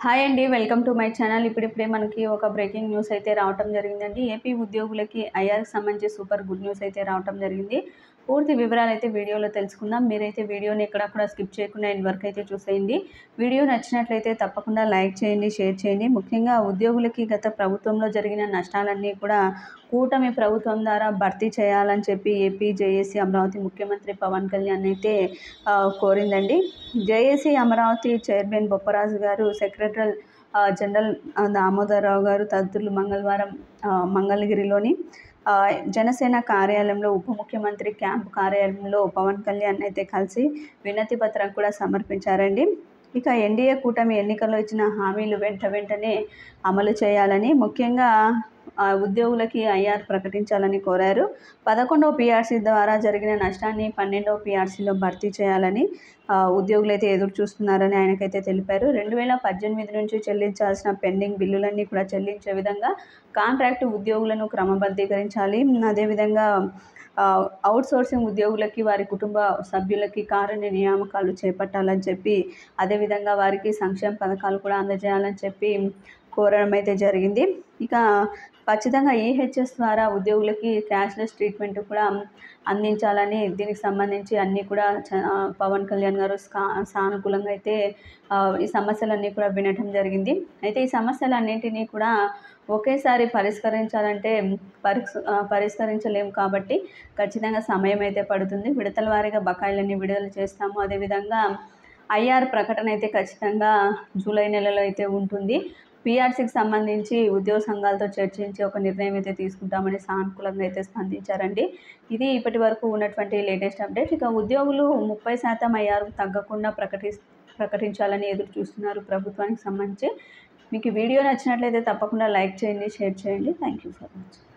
Hi అండి. Welcome to my channel. ఇప్పుడిప్పుడే మనకి ఒక బ్రేకింగ్ న్యూస్ అయితే రావటం జరిగిందండి. ఏపీ ఉద్యోగులకి ఐఆర్‌కి సంబంధించి సూపర్ గుడ్ న్యూస్ అయితే రావటం జరిగింది. పూర్తి వివరాలైతే వీడియోలో తెలుసుకుందాం. మీరైతే వీడియోని ఎక్కడా కూడా స్కిప్ చేయకుండా ఎండ్ వరకు అయితే చూసేయండి. వీడియో నచ్చినట్లయితే తప్పకుండా లైక్ చేయండి, షేర్ చేయండి. ముఖ్యంగా ఉద్యోగులకి గత ప్రభుత్వంలో జరిగిన నష్టాలన్నీ కూడా కూటమి ప్రభుత్వం ద్వారా భర్తీ చేయాలని చెప్పి ఏపీ జేఏసీ అమరావతి ముఖ్యమంత్రి పవన్ కళ్యాణ్ అయితే కోరిందండి. జేఏసీ అమరావతి చైర్మన్ బొప్పరాజు గారు, సెక్రటరీ జనరల్ దామోదరరావు గారు తదితరులు మంగళవారం మంగళగిరిలోని జనసేన కార్యాలయంలో ఉప ముఖ్యమంత్రి క్యాంపు కార్యాలయంలో పవన్ కళ్యాణ్ అయితే కలిసి వినతి పత్రం కూడా సమర్పించారండి. ఇక ఎన్డీఏ కూటమి ఎన్నికల్లో ఇచ్చిన హామీలు వెంటనే అమలు చేయాలని, ముఖ్యంగా ఉద్యోగులకి ఐఆర్ ప్రకటించాలని కోరారు. 11వ పీఆర్సీ ద్వారా జరిగిన నష్టాన్ని 12వ పీఆర్సీలో భర్తీ చేయాలని ఉద్యోగులైతే ఎదురు చూస్తున్నారని ఆయనకైతే తెలిపారు. 2018 నుంచి చెల్లించాల్సిన పెండింగ్ బిల్లులన్నీ కూడా చెల్లించే విధంగా కాంట్రాక్టు ఉద్యోగులను క్రమబద్ధీకరించాలి. అదేవిధంగా అవుట్సోర్సింగ్ ఉద్యోగులకి, వారి కుటుంబ సభ్యులకి కారుణ్య నియామకాలు చేపట్టాలని చెప్పి, అదేవిధంగా వారికి సంక్షేమ పథకాలు కూడా అందజేయాలని చెప్పి కోరడం అయితే జరిగింది. ఇక ఖచ్చితంగా ఈహెచ్ఎస్ ద్వారా ఉద్యోగులకి క్యాష్లెస్ ట్రీట్మెంట్ కూడా అందించాలని, దీనికి సంబంధించి అన్నీ కూడా పవన్ కళ్యాణ్ గారు సానుకూలంగా అయితే ఈ సమస్యలన్నీ కూడా వినటం జరిగింది. అయితే ఈ సమస్యలన్నింటినీ కూడా ఒకేసారి పరిష్కరించాలంటే పరిష్కరించలేము కాబట్టి ఖచ్చితంగా సమయం అయితే పడుతుంది. విడతల వారీగా బకాయిలన్నీ విడుదల చేస్తాము. అదేవిధంగా ఐఆర్ ప్రకటన అయితే ఖచ్చితంగా జూలై నెలలో అయితే ఉంటుంది. పీఆర్సీకి సంబంధించి ఉద్యోగ సంఘాలతో చర్చించి ఒక నిర్ణయం అయితే తీసుకుంటామని సానుకూలంగా అయితే స్పందించారండి. ఇది ఇప్పటి వరకు ఉన్నటువంటి లేటెస్ట్ అప్డేట్. ఇక ఉద్యోగులు 30% ఐఆర్ తగ్గకుండా ప్రకటించాలని ఎదురు చూస్తున్నారు ప్రభుత్వానికి సంబంధించి. మీకు వీడియో నచ్చినట్లయితే తప్పకుండా లైక్ చేయండి, షేర్ చేయండి. Thank you for watching.